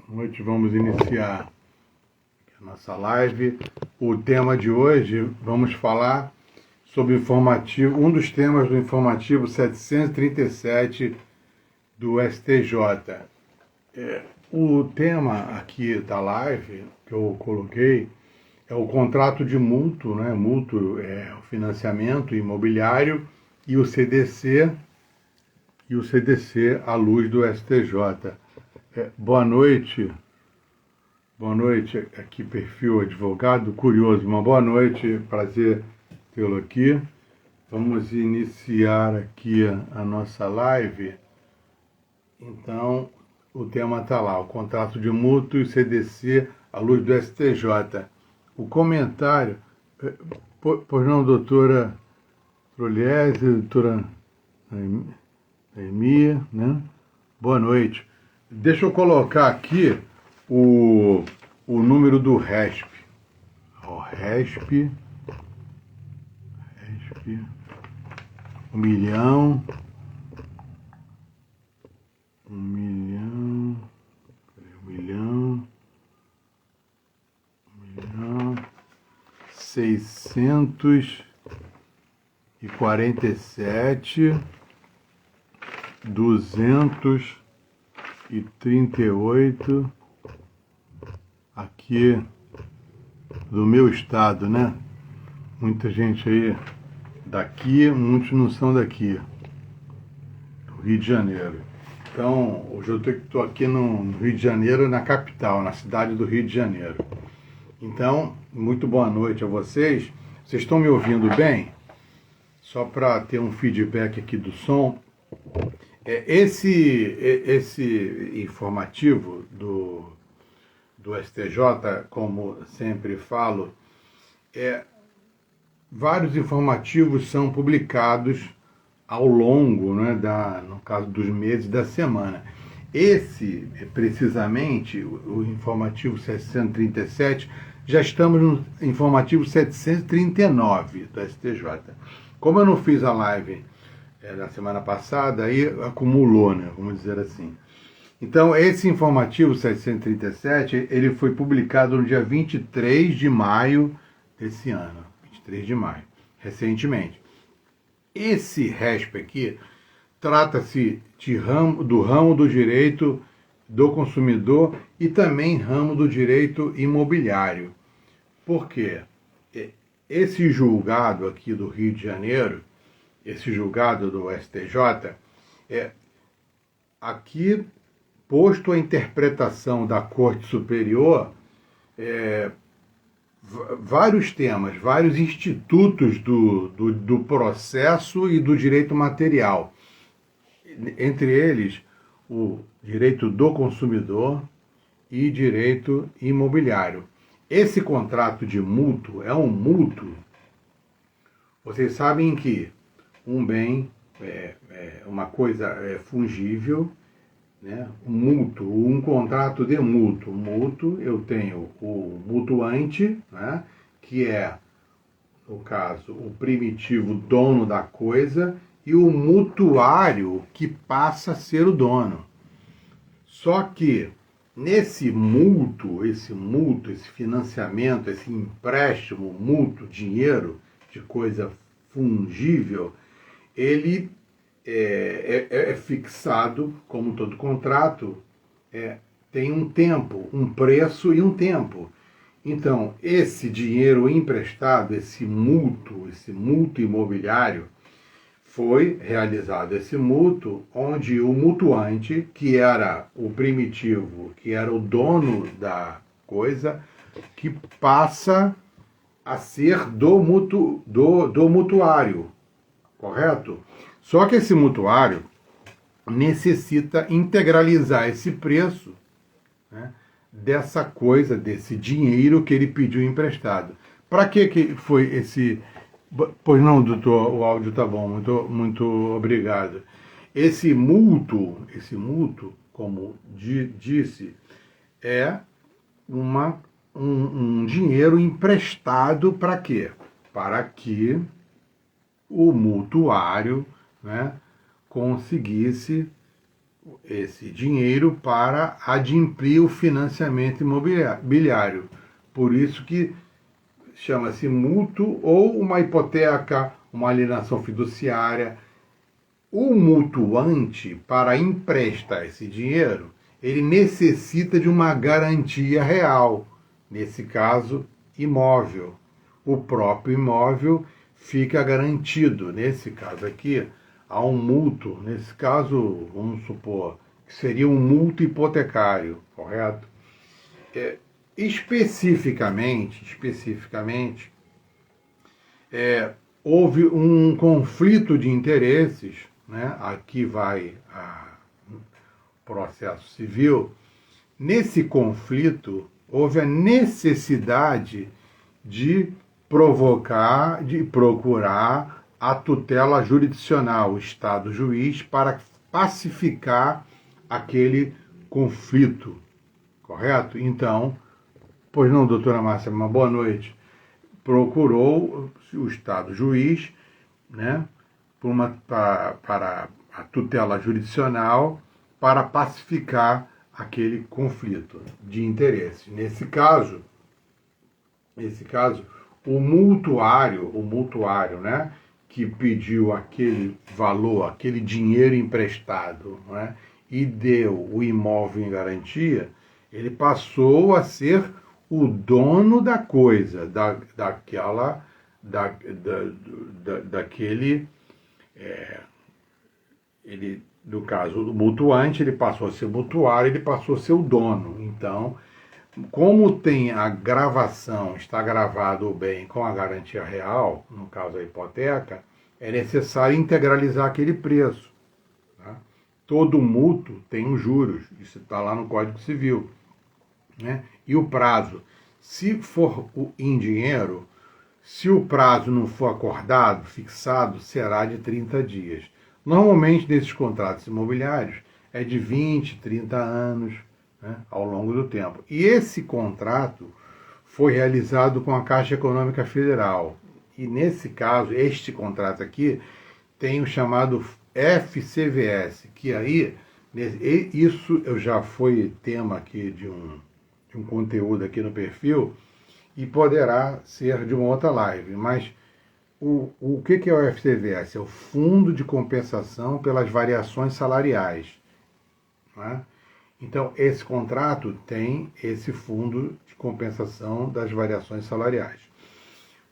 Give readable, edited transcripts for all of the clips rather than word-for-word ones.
Boa noite, vamos iniciar a nossa live. O tema de hoje, vamos falar sobre o informativo, um dos temas do informativo 737 do STJ. O tema aqui da live que eu coloquei é o contrato de mútuo, né? Mútuo é o financiamento imobiliário e o CDC à luz do STJ. Boa noite, aqui perfil advogado curioso, uma boa noite, prazer tê-lo aqui. Vamos iniciar aqui a nossa live. Então, o tema está lá, o contrato de mútuo e CDC à luz do STJ. O comentário, pois não, doutora Troliese, doutora Naimia, né? Boa noite. Deixa eu colocar aqui o número do RESP. O RESP 1 milhão 647.238 aqui do meu estado, né? Muita gente aí daqui, muitos não são daqui, do Rio de Janeiro. Então, hoje eu estou aqui no Rio de Janeiro, na capital, na cidade do Rio de Janeiro. Então, muito boa noite a vocês. Vocês estão me ouvindo bem? Só para ter um feedback aqui do som. Esse informativo do STJ, como sempre falo, vários informativos são publicados ao longo, né, no caso dos meses da semana. Esse, precisamente, o informativo 737, já estamos no informativo 739 do STJ. Como eu não fiz a live na semana passada, aí acumulou, né, vamos dizer assim. Então, esse informativo 737, ele foi publicado no dia 23 de maio desse ano. 23 de maio, recentemente. Esse RESP aqui trata-se do ramo do direito do consumidor e também ramo do direito imobiliário. Por quê? Esse julgado aqui do Rio de Janeiro, esse julgado do STJ, aqui, posto a interpretação da Corte Superior, vários temas, vários institutos do processo e do direito material. Entre eles, o direito do consumidor e direito imobiliário. Esse contrato de mútuo é um mútuo. Vocês sabem que um bem, uma coisa fungível, né? Um contrato de mútuo. Mútuo, eu tenho o mutuante, né? Que é, no caso, o primitivo dono da coisa, e o mutuário que passa a ser o dono. Só que nesse mútuo, esse financiamento, esse empréstimo mútuo, dinheiro de coisa fungível, ele é fixado, como todo contrato, tem um tempo, um preço e um tempo. Então, esse dinheiro emprestado, esse mútuo imobiliário, foi realizado esse mútuo, onde o mutuante, que era o primitivo, que era o dono da coisa, que passa a ser do mutuário, correto? Só que esse mutuário necessita integralizar esse preço, né, dessa coisa, desse dinheiro que ele pediu emprestado. Para que foi esse... Pois não, doutor, o áudio tá bom, muito obrigado. Esse mútuo, como disse, é um dinheiro emprestado para quê? Para que o mutuário, né, conseguisse esse dinheiro para adimplir o financiamento imobiliário. Por isso que chama-se mútuo ou uma hipoteca, uma alienação fiduciária. O mutuante, para emprestar esse dinheiro, ele necessita de uma garantia real, nesse caso, imóvel. O próprio imóvel fica garantido. Nesse caso aqui, há um mútuo. Nesse caso, vamos supor que seria um mútuo hipotecário, correto? Especificamente, houve um conflito de interesses, né? Aqui vai o processo civil. Nesse conflito, houve a necessidade de procurar a tutela jurisdicional, o Estado juiz, para pacificar aquele conflito, correto? Então, pois não, doutora Márcia, uma boa noite. Procurou o Estado juiz, né, para a tutela jurisdicional para pacificar aquele conflito de interesse. Nesse caso, o mutuário, né, que pediu aquele valor, aquele dinheiro emprestado, né, e deu o imóvel em garantia, ele passou a ser o dono da coisa, daquele, ele, no caso do mutuante, ele passou a ser mutuário, ele passou a ser o dono. Então, como tem a gravação, está gravado o bem com a garantia real, no caso a hipoteca, é necessário integralizar aquele preço. Tá? Todo mútuo tem os juros, isso está lá no Código Civil. Né? E o prazo, se for em dinheiro, se o prazo não for acordado, fixado, será de 30 dias. Normalmente, nesses contratos imobiliários, é de 20, 30 anos, né, ao longo do tempo. E esse contrato foi realizado com a Caixa Econômica Federal. E nesse caso, este contrato aqui tem o chamado FCVS, que aí, isso eu já foi tema aqui de um conteúdo aqui no perfil, e poderá ser de uma outra live. Mas o que é o FCVS? É o Fundo de Compensação pelas Variações Salariais. Né? Então, esse contrato tem esse fundo de compensação das variações salariais.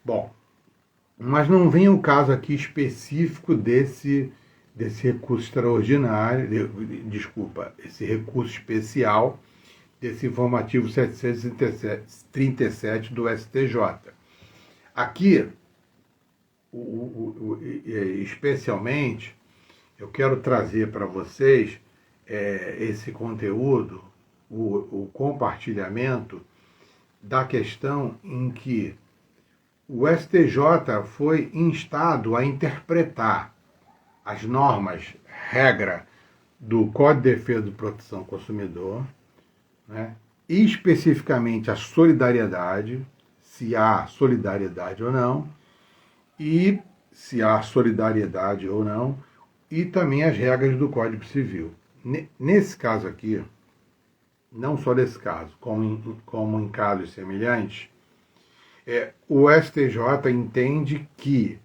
Bom, mas não vem o caso aqui específico desse recurso extraordinário, esse recurso especial, desse informativo 737 do STJ. Aqui, especialmente, eu quero trazer para vocês esse conteúdo, o compartilhamento da questão em que o STJ foi instado a interpretar as normas, regra do Código de Defesa e Proteção do Consumidor, né, e especificamente a solidariedade, se há solidariedade ou não, e se há solidariedade ou não, e também as regras do Código Civil. Nesse caso aqui, não só nesse caso, como em casos semelhantes, o STJ entende que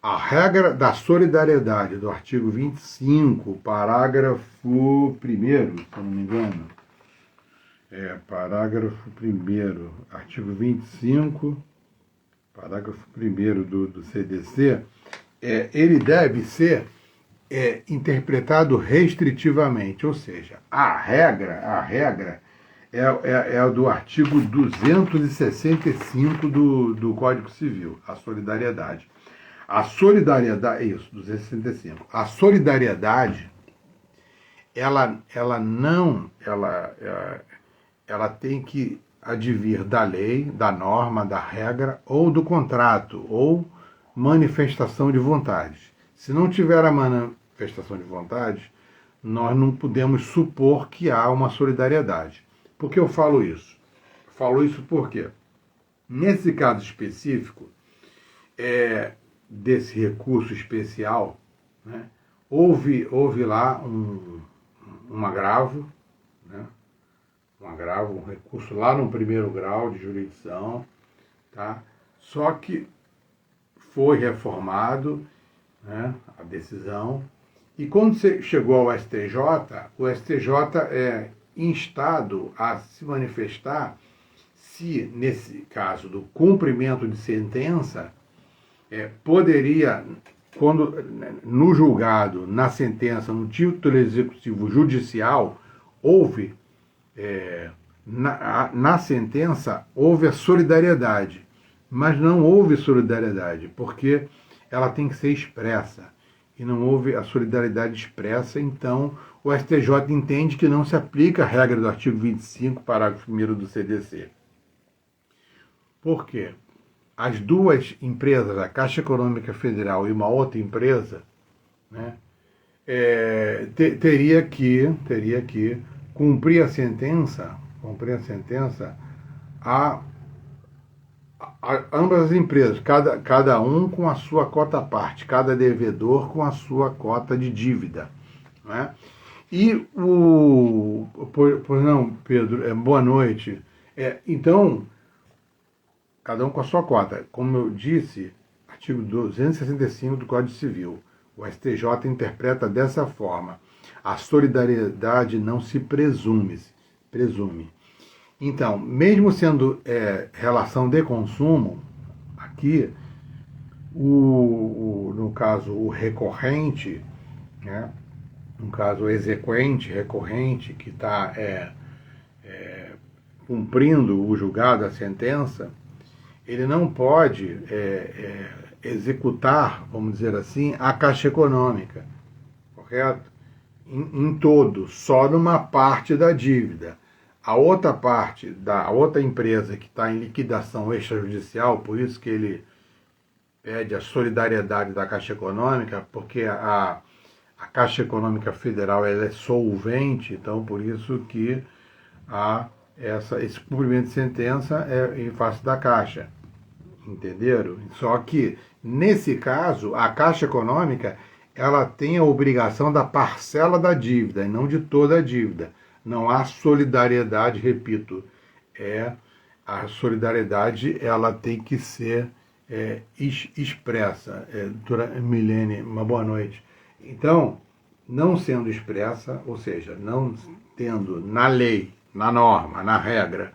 a regra da solidariedade do artigo 25, parágrafo 1º, se eu não me engano, parágrafo 1º, artigo 25, parágrafo 1º do CDC, ele deve ser interpretado restritivamente, ou seja, a regra é do artigo 265 do Código Civil, a solidariedade. A solidariedade, isso, 265. A solidariedade, ela tem que advir da lei, da norma, da regra ou do contrato, ou manifestação de vontades. Se não tiver a manifestação de vontades, nós não podemos supor que há uma solidariedade. Por que eu falo isso? Falo isso porque, nesse caso específico, desse recurso especial, né, houve lá um agravo, né? Um recurso lá no primeiro grau de jurisdição, tá? Só que foi reformado, né, a decisão, e quando chegou ao STJ, o STJ é instado a se manifestar se, nesse caso do cumprimento de sentença, poderia, quando no julgado, na sentença, no título executivo judicial, houve, na sentença, houve a solidariedade, mas não houve solidariedade, porque ela tem que ser expressa, e não houve a solidariedade expressa, então o STJ entende que não se aplica a regra do artigo 25, parágrafo 1º do CDC. Por quê? As duas empresas, a Caixa Econômica Federal e uma outra empresa, né, teria que cumprir a sentença a ambas as empresas, cada um com a sua cota à parte, cada devedor com a sua cota de dívida, né? E pois não, Pedro, boa noite. Então, cada um com a sua cota. Como eu disse, artigo 265 do Código Civil, o STJ interpreta dessa forma: a solidariedade não se presume. Então, mesmo sendo relação de consumo, aqui, no caso, o recorrente, né, no caso, o exequente, recorrente, que está cumprindo o julgado, a sentença, ele não pode executar, vamos dizer assim, a Caixa Econômica, correto? Em todo, só numa parte da dívida. A outra parte, da outra empresa que está em liquidação extrajudicial, por isso que ele pede a solidariedade da Caixa Econômica, porque a Caixa Econômica Federal ela é solvente, então por isso que esse cumprimento de sentença é em face da Caixa. Entenderam? Só que, nesse caso, a Caixa Econômica ela tem a obrigação da parcela da dívida e não de toda a dívida. Não há solidariedade, repito, a solidariedade ela tem que ser expressa. Doutora Milene, uma boa noite. Então, não sendo expressa, ou seja, não tendo na lei, na norma, na regra,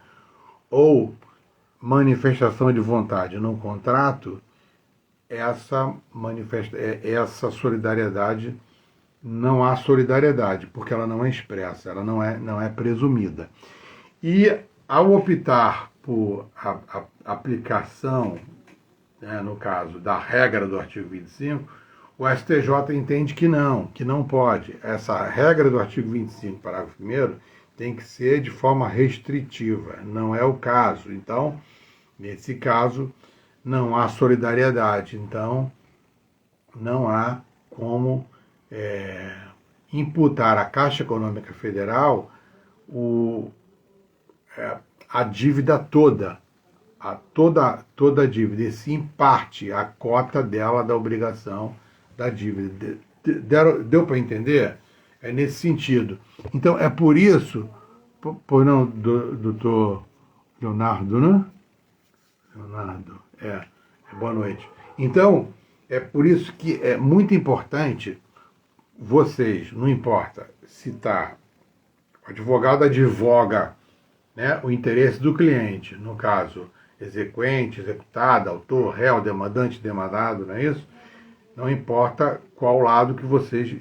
ou manifestação de vontade no contrato, essa solidariedade, não há solidariedade, porque ela não é expressa, ela não é presumida. E ao optar por a aplicação, né, no caso da regra do artigo 25, o STJ entende que não pode. Essa regra do artigo 25, parágrafo 1º, tem que ser de forma restritiva, não é o caso. Então, nesse caso, não há solidariedade, então não há como imputar à Caixa Econômica Federal a dívida toda, toda a dívida, e sim parte, a cota dela da obrigação da dívida. Deu para entender? É nesse sentido. Então, é por isso, por não, doutor Leonardo, né? Leonardo, boa noite. Então, é por isso que é muito importante vocês, não importa se o advogado advoga, né, o interesse do cliente, no caso, exequente, executado, autor, réu, demandante, demandado, não é isso? Não importa qual lado que vocês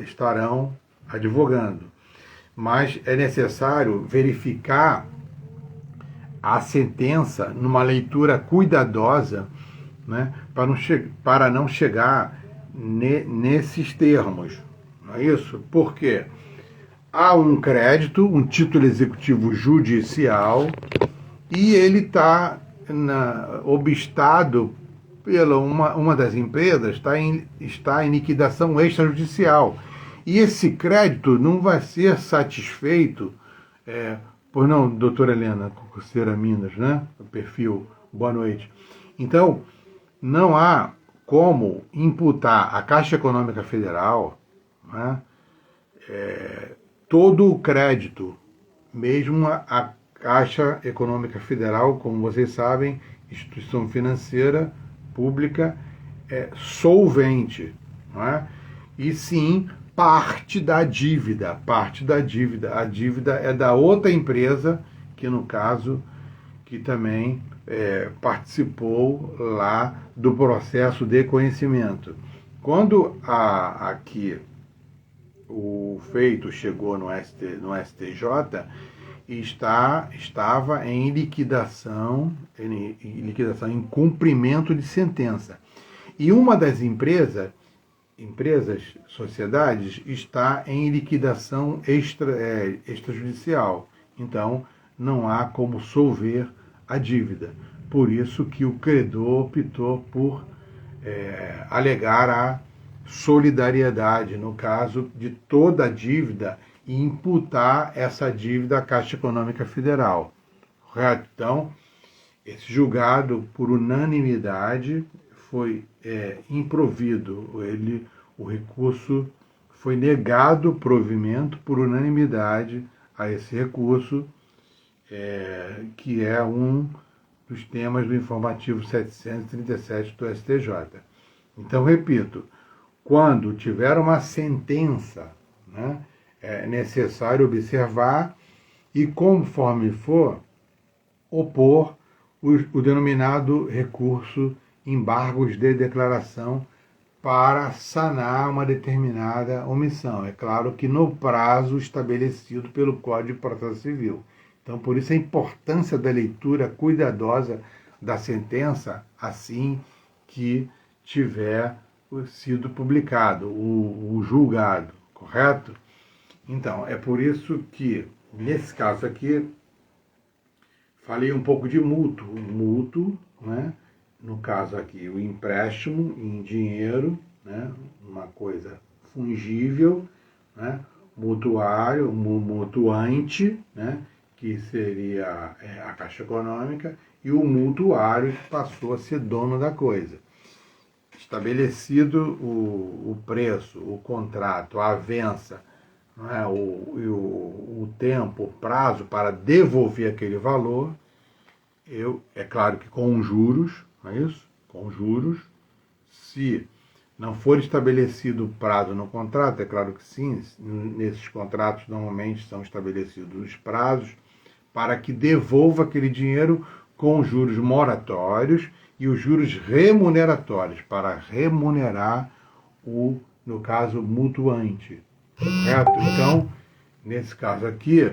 estarão advogando. Mas é necessário verificar a sentença numa leitura cuidadosa, né, para não chegar nesses termos. Não é isso? Porque há um crédito, um título executivo judicial, e ele está obstado pela uma das empresas, está em liquidação extrajudicial. E esse crédito não vai ser satisfeito, pois não, doutora Helena, concurseira Minas, né? O perfil, boa noite. Então, não há como imputar à Caixa Econômica Federal, né, todo o crédito, mesmo a Caixa Econômica Federal, como vocês sabem, instituição financeira pública, é solvente, não é? E sim parte da dívida, a dívida é da outra empresa, que no caso, que também participou lá do processo de conhecimento. Quando aqui o feito chegou no STJ, estava em liquidação, em cumprimento de sentença. E uma das empresas, sociedades, está em liquidação extrajudicial. Então, não há como solver a dívida. Por isso que o credor optou por alegar a solidariedade, no caso de toda a dívida, e imputar essa dívida à Caixa Econômica Federal. Correto? Então, esse julgado por unanimidade foi improvido. O recurso foi negado provimento por unanimidade a esse recurso, que é um dos temas do informativo 737 do STJ. Então, repito, quando tiver uma sentença, né, é necessário observar e, conforme for, opor o denominado recurso embargos de declaração para sanar uma determinada omissão. É claro que no prazo estabelecido pelo Código de Processo Civil. Então, por isso a importância da leitura cuidadosa da sentença assim que tiver sido publicado, o julgado, correto? Então, é por isso que, nesse caso aqui, falei um pouco de mútuo. O mútuo, né? No caso aqui, o empréstimo em dinheiro, né? Uma coisa fungível, né? Mutuário, mutuante, né? Que seria a Caixa Econômica, e o mutuário que passou a ser dono da coisa. Estabelecido o preço, o contrato, a avença, não é? o tempo, o prazo para devolver aquele valor, é claro que com juros, não é isso? Com juros. Se não for estabelecido o prazo no contrato, é claro que sim, nesses contratos normalmente são estabelecidos os prazos para que devolva aquele dinheiro com juros moratórios e os juros remuneratórios, para remunerar no caso, mutuante. Correto? Então, nesse caso aqui,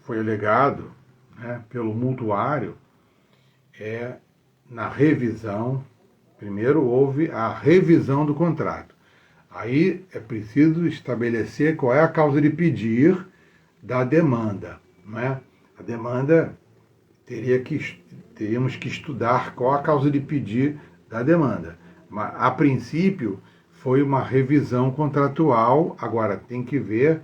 foi alegado, né, pelo mutuário, na revisão, primeiro houve a revisão do contrato. Aí é preciso estabelecer qual é a causa de pedir da demanda. Não é? A demanda, teríamos que estudar qual a causa de pedir da demanda. Mas, a princípio, foi uma revisão contratual, agora tem que ver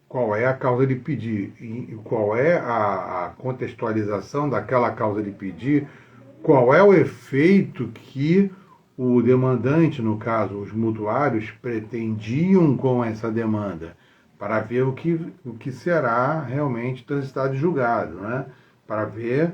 qual é a causa de pedir, e qual é a contextualização daquela causa de pedir, qual é o efeito que o demandante, no caso, os mutuários, pretendiam com essa demanda, para ver o que será realmente transitado e julgado, né? Para ver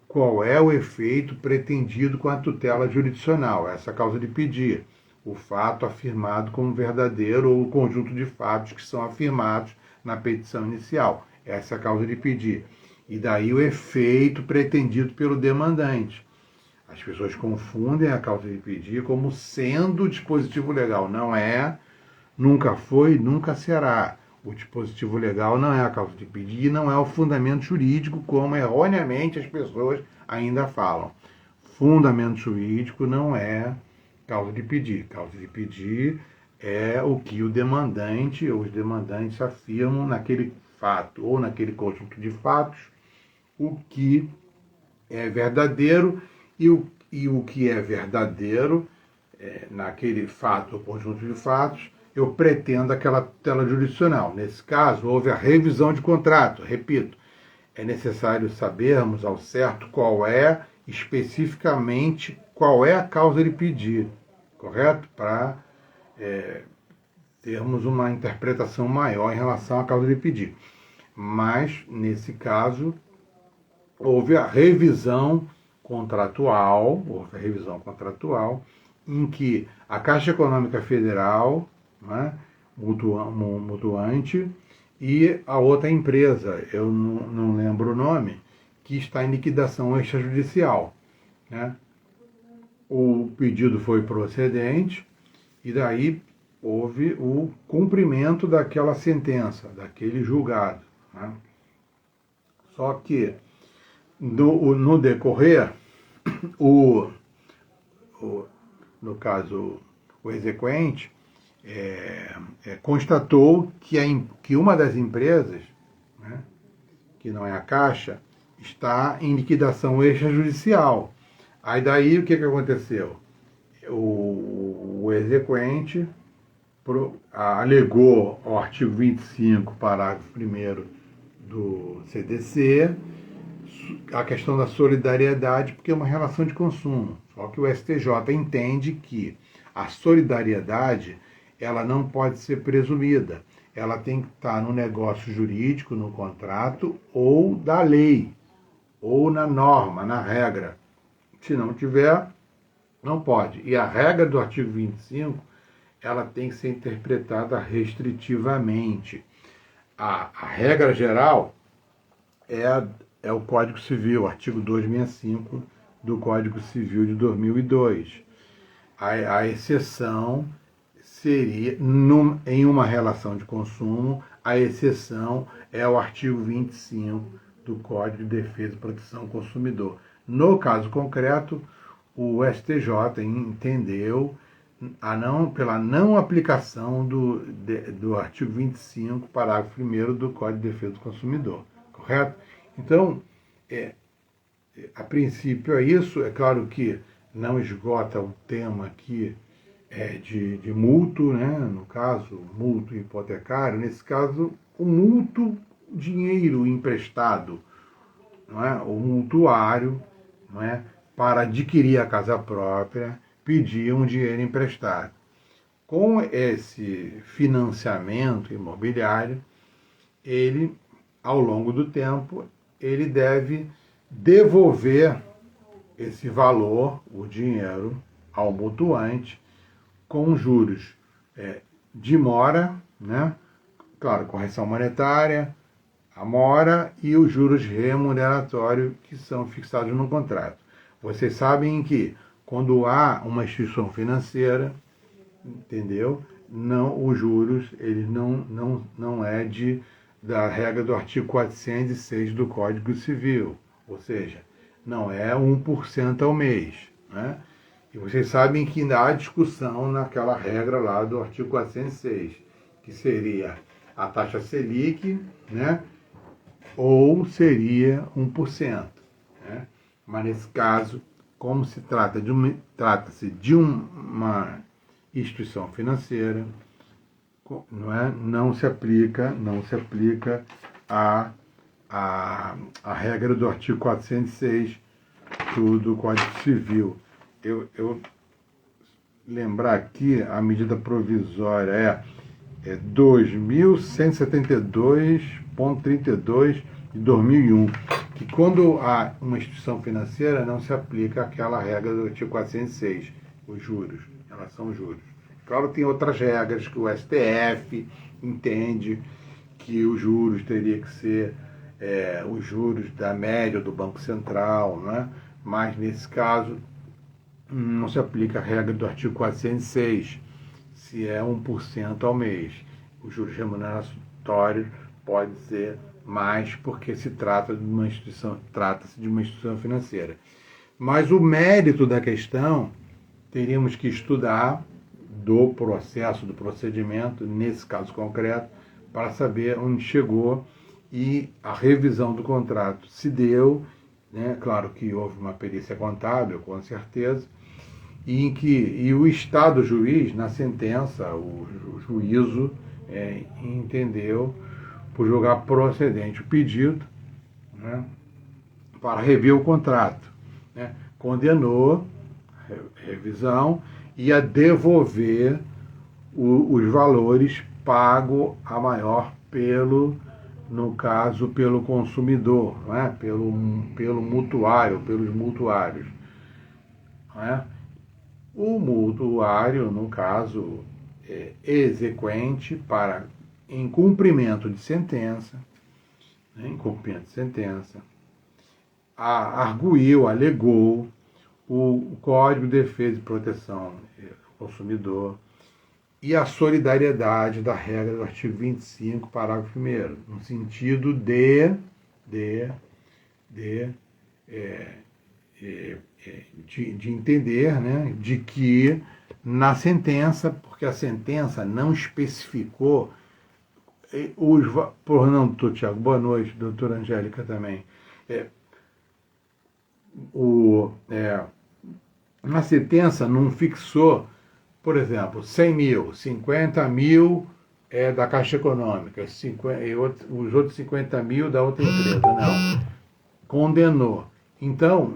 qual é o efeito pretendido com a tutela jurisdicional, essa causa de pedir, o fato afirmado como verdadeiro ou o conjunto de fatos que são afirmados na petição inicial, essa é a causa de pedir. E daí o efeito pretendido pelo demandante. As pessoas confundem a causa de pedir como sendo dispositivo legal. Não é, nunca foi, nunca será. O dispositivo legal não é a causa de pedir e não é o fundamento jurídico, como erroneamente as pessoas ainda falam. Fundamento jurídico não é causa de pedir. Causa de pedir é o que o demandante ou os demandantes afirmam naquele fato ou naquele conjunto de fatos, o que é verdadeiro e o que é verdadeiro naquele fato ou conjunto de fatos, eu pretendo aquela tutela jurisdicional. Nesse caso, houve a revisão de contrato. Repito, é necessário sabermos ao certo especificamente qual é a causa de pedir, correto? Para termos uma interpretação maior em relação à causa de pedir. Mas, nesse caso, houve a revisão contratual, em que a Caixa Econômica Federal, né, mutuante, e a outra empresa, eu não lembro o nome, que está em liquidação extrajudicial, né? O pedido foi procedente e daí houve o cumprimento daquela sentença, daquele julgado, né? Só que no decorrer, no caso, o exequente constatou que uma das empresas, né, que não é a Caixa, está em liquidação extrajudicial. Aí daí o que aconteceu? O exequente alegou ao artigo 25, parágrafo 1º do CDC, a questão da solidariedade, porque é uma relação de consumo. Só que o STJ entende que a solidariedade ela não pode ser presumida. Ela tem que estar no negócio jurídico, no contrato, ou da lei, ou na norma, na regra. Se não tiver, não pode. E a regra do artigo 25, ela tem que ser interpretada restritivamente. A regra geral é o Código Civil, artigo 265 do Código Civil de 2002. A exceção seria, em uma relação de consumo, a exceção é o artigo 25 do Código de Defesa e Proteção ao Consumidor. No caso concreto, o STJ entendeu pela não aplicação do artigo 25, parágrafo 1º do Código de Defesa do Consumidor. Correto? Então, a princípio é isso. É claro que não esgota o tema aqui de mútuo, né? No caso, mútuo hipotecário. Nesse caso, o mútuo, dinheiro emprestado, não é? O mutuário, não é? Para adquirir a casa própria, pedir um dinheiro emprestado. Com esse financiamento imobiliário, ele, ao longo do tempo, ele deve devolver esse valor, o dinheiro, ao mutuante com juros de mora, né? Claro, correção monetária, a mora e os juros remuneratórios que são fixados no contrato. Vocês sabem que quando há uma instituição financeira, entendeu? Não, os juros ele não é da regra do artigo 406 do Código Civil, ou seja, não é 1% ao mês, né? E vocês sabem que ainda há discussão naquela regra lá do artigo 406, que seria a taxa Selic, né? Ou seria 1%, né? Mas nesse caso, como se trata-se de uma instituição financeira, não se aplica a regra do artigo 406 do Código Civil. Eu lembrar aqui, a medida provisória é 2172.32 de 2001, que quando há uma instituição financeira não se aplica aquela regra do artigo 406, os juros, em relação aos juros. Claro, tem outras regras que o STF entende que os juros teria que ser os juros da média do Banco Central, né? Mas nesse caso não se aplica a regra do artigo 406, se é 1% ao mês. Os juros remuneratórios pode ser mais porque trata-se de uma instituição financeira. Mas o mérito da questão teríamos que estudar do processo, do procedimento, nesse caso concreto, para saber onde chegou e a revisão do contrato se deu, né? Claro que houve uma perícia contábil, com certeza, e o Estado juiz, na sentença, o juízo entendeu por julgar procedente o pedido, né, para rever o contrato, né, condenou a revisão e a devolver os valores pagos a maior no caso, pelo consumidor, não é? pelo mutuário, pelos mutuários. Não é? O mutuário, no caso, exequente para em cumprimento de sentença, né? Em cumprimento de sentença, arguiu, alegou o Código de Defesa e Proteção do Consumidor e a solidariedade da regra do artigo 25, parágrafo 1º, no sentido de entender, né, de que na sentença, porque a sentença não especificou não, doutor Tiago, boa noite, doutora Angélica também. Na sentença não fixou, por exemplo, 100 mil, 50 mil é da Caixa Econômica, os outros 50 mil da outra empresa, não. Condenou. Então,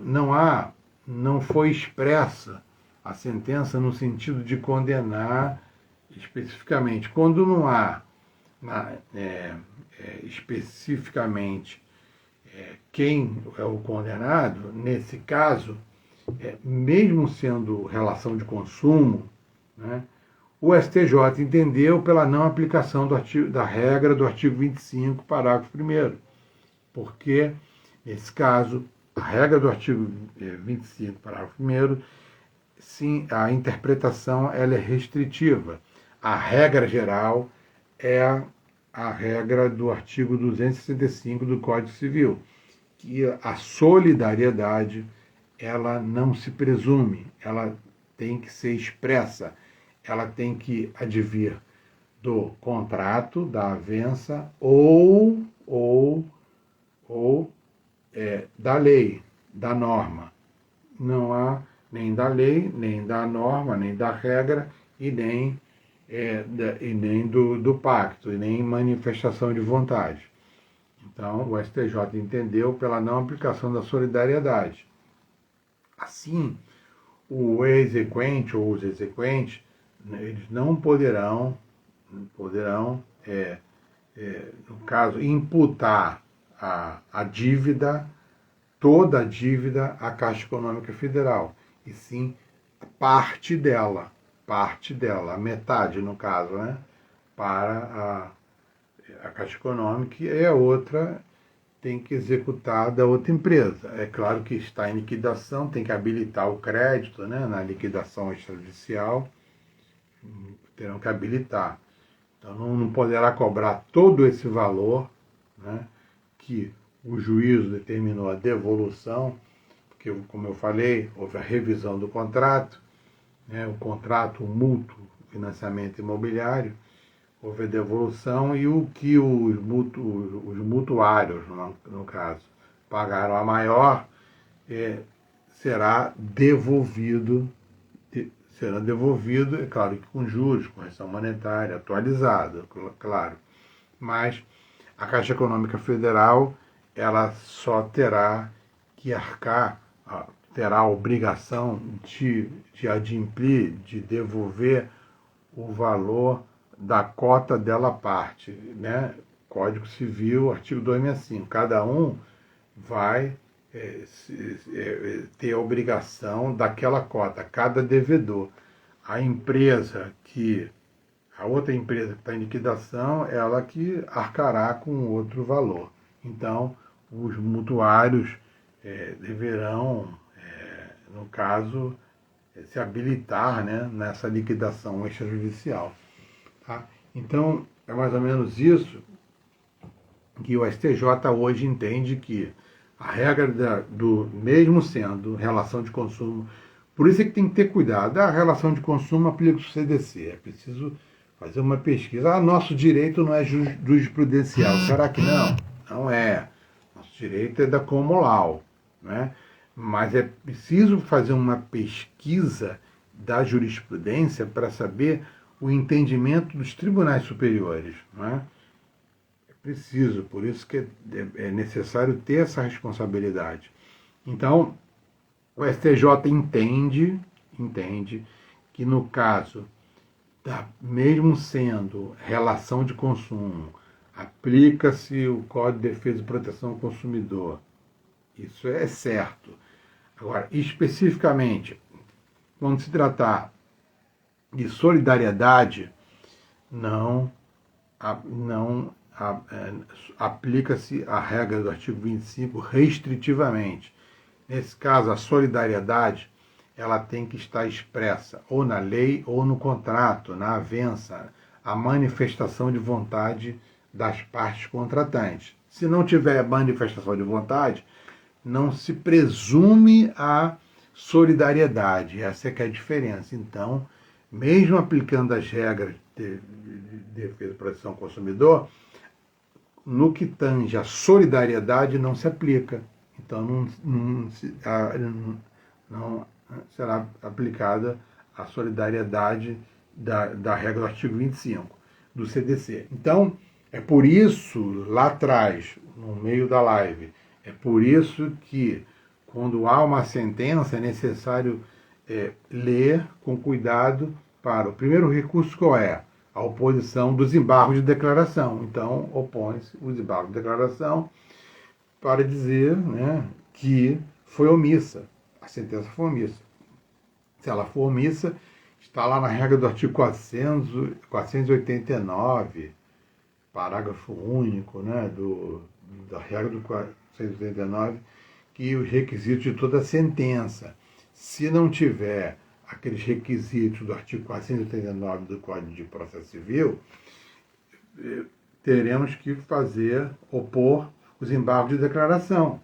não foi expressa a sentença no sentido de condenar especificamente. Quando não há especificamente quem é o condenado, nesse caso, mesmo sendo relação de consumo, né, o STJ entendeu pela não aplicação da regra do artigo 25, parágrafo 1º, porque, nesse caso, a regra do artigo 25, parágrafo 1º, sim, a interpretação ela é restritiva. A regra geral é a regra do artigo 265 do Código Civil, que a solidariedade ela não se presume, ela tem que ser expressa, ela tem que advir do contrato, da avença ou da lei, da norma. Não há nem da lei, nem da norma, nem da regra e nem do pacto, e nem manifestação de vontade. Então, o STJ entendeu pela não aplicação da solidariedade. Assim, o exequente ou os exequentes, eles não poderão no caso, imputar a dívida, toda a dívida à Caixa Econômica Federal, e sim parte dela, a metade no caso, né, para a Caixa Econômica, e a outra tem que executar da outra empresa. É claro que está em liquidação, tem que habilitar o crédito, né, na liquidação extrajudicial, terão que habilitar. Então não poderá cobrar todo esse valor, né, que o juízo determinou a devolução, porque, como eu falei, houve a revisão do contrato, né, o contrato mútuo, financiamento imobiliário, houve a devolução e o que os mutuários, no caso, pagaram a maior, será devolvido, é claro que com juros, correção monetária, atualizada, claro. Mas a Caixa Econômica Federal, ela só terá que arcar, terá a obrigação de adimplir, de devolver o valor da cota dela parte, né? Código Civil, artigo 265. Cada um vai ter a obrigação daquela cota, cada devedor. A outra empresa que está em liquidação, ela que arcará com outro valor. Então, os mutuários deverão, no caso, se habilitar, né, nessa liquidação extrajudicial. Tá? Então, é mais ou menos isso que o STJ hoje entende, que a regra mesmo sendo relação de consumo, por isso é que tem que ter cuidado. A relação de consumo aplica o CDC, é preciso fazer uma pesquisa. Nosso direito não é jurisprudencial. Será que não? Não é. Nosso direito é da common law, né? Mas é preciso fazer uma pesquisa da jurisprudência para saber o entendimento dos tribunais superiores, não é? Preciso, por isso que é necessário ter essa responsabilidade. Então, o STJ entende que no caso mesmo sendo relação de consumo, aplica-se o Código de Defesa e Proteção ao Consumidor. Isso é certo. Agora, especificamente, quando se tratar de solidariedade, não aplica-se a regra do artigo 25 restritivamente. Nesse caso, a solidariedade ela tem que estar expressa ou na lei ou no contrato, na avença, a manifestação de vontade das partes contratantes. Se não tiver manifestação de vontade, não se presume a solidariedade. Essa é que é a diferença. Então, mesmo aplicando as regras de defesa e proteção ao consumidor, no que tange a solidariedade não se aplica. Então não será aplicada a solidariedade da regra do artigo 25 do CDC. Então, é por isso, lá atrás, no meio da live, é por isso que, quando há uma sentença, é necessário ler com cuidado para o primeiro recurso qual é? A oposição dos embargos de declaração. Então, opõe-se os embargos de declaração para dizer, né, que foi omissa. A sentença foi omissa. Se ela for omissa, está lá na regra do artigo 489, parágrafo único, né, da regra do 489, que os requisitos de toda sentença, se não tiver aqueles requisitos do artigo 489 do Código de Processo Civil, teremos que opor os embargos de declaração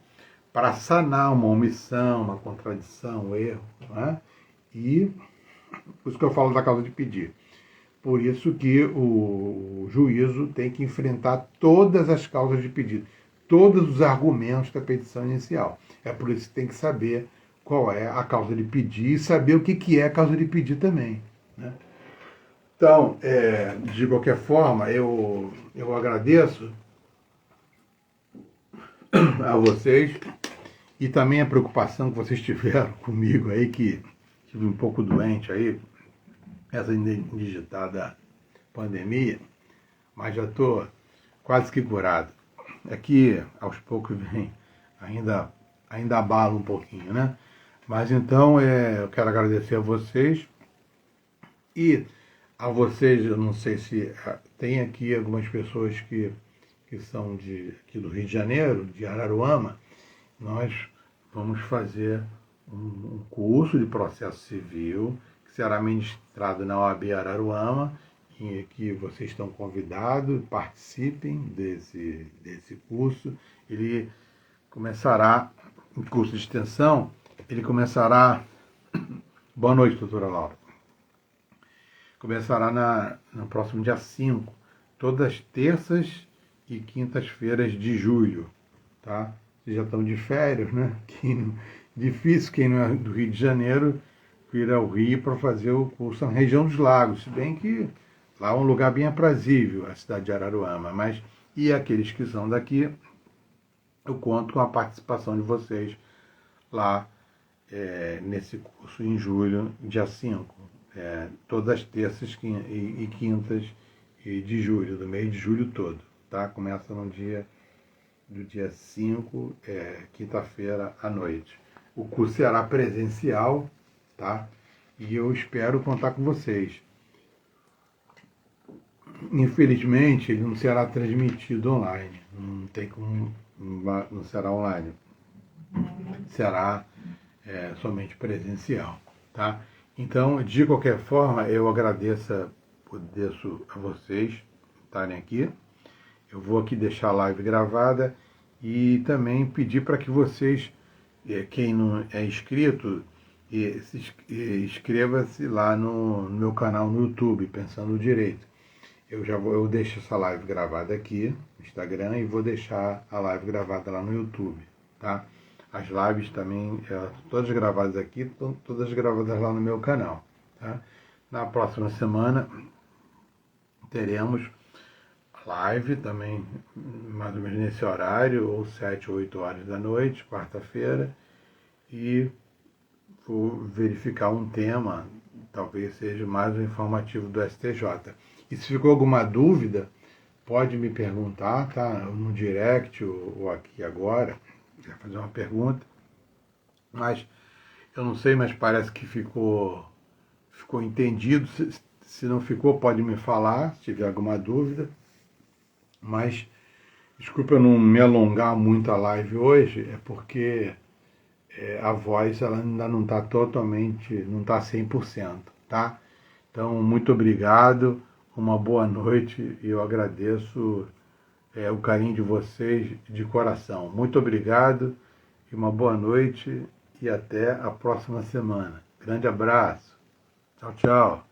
para sanar uma omissão, uma contradição, um erro, né? E por isso que eu falo da causa de pedir. Por isso que o juízo tem que enfrentar todas as causas de pedido, todos os argumentos da petição inicial. É por isso que tem que saber qual é a causa de pedir e saber o que é a causa de pedir também, né? Então, de qualquer forma, eu agradeço a vocês e também a preocupação que vocês tiveram comigo aí, que estive um pouco doente aí, essa indigitada pandemia, mas já estou quase que curado. Aqui, aos poucos, vem, ainda abala um pouquinho, né? Mas então, eu quero agradecer a vocês e a vocês, eu não sei se tem aqui algumas pessoas que são aqui do Rio de Janeiro, de Araruama. Nós vamos fazer um curso de processo civil que será ministrado na OAB Araruama, em que vocês estão convidados, participem desse curso. Ele começará, um curso de extensão, ele começará... Boa noite, doutora Laura. Começará no próximo dia 5, todas as terças e quintas-feiras de julho, tá? Vocês já estão de férias, né? Difícil quem não é do Rio de Janeiro vir ao Rio para fazer o curso na região dos lagos, se bem que lá é um lugar bem aprazível, a cidade de Araruama, mas e aqueles que são daqui, eu conto com a participação de vocês lá nesse curso em julho, dia 5, todas as terças e quintas de julho, do mês de julho todo, tá? Começa no dia do dia 5, quinta-feira à noite. O curso será presencial, tá? E eu espero contar com vocês. Infelizmente, ele não será transmitido online. Não tem como, não será online. Será somente presencial, tá? Então, de qualquer forma, eu agradeço a vocês estarem aqui. Eu vou aqui deixar a live gravada e também pedir para que vocês, quem não é inscrito, inscreva-se lá no meu canal no YouTube, Pensando Direito. Eu deixo essa live gravada aqui no Instagram e vou deixar a live gravada lá no YouTube, tá? As lives também, todas gravadas aqui, todas gravadas lá no meu canal, tá? Na próxima semana teremos live também, mais ou menos nesse horário, ou 7 ou 8 horas da noite, quarta-feira, e vou verificar um tema talvez seja mais um informativo do STJ. E se ficou alguma dúvida, pode me perguntar, tá? No direct ou aqui agora, quer fazer uma pergunta. Mas eu não sei, mas parece que ficou entendido. Se não ficou, pode me falar, se tiver alguma dúvida. Mas, desculpa eu não me alongar muito a live hoje, é porque a voz ela ainda não está totalmente, não está 100%, tá? Então, muito obrigado, uma boa noite e eu agradeço o carinho de vocês de coração. Muito obrigado e uma boa noite e até a próxima semana. Grande abraço. Tchau, tchau.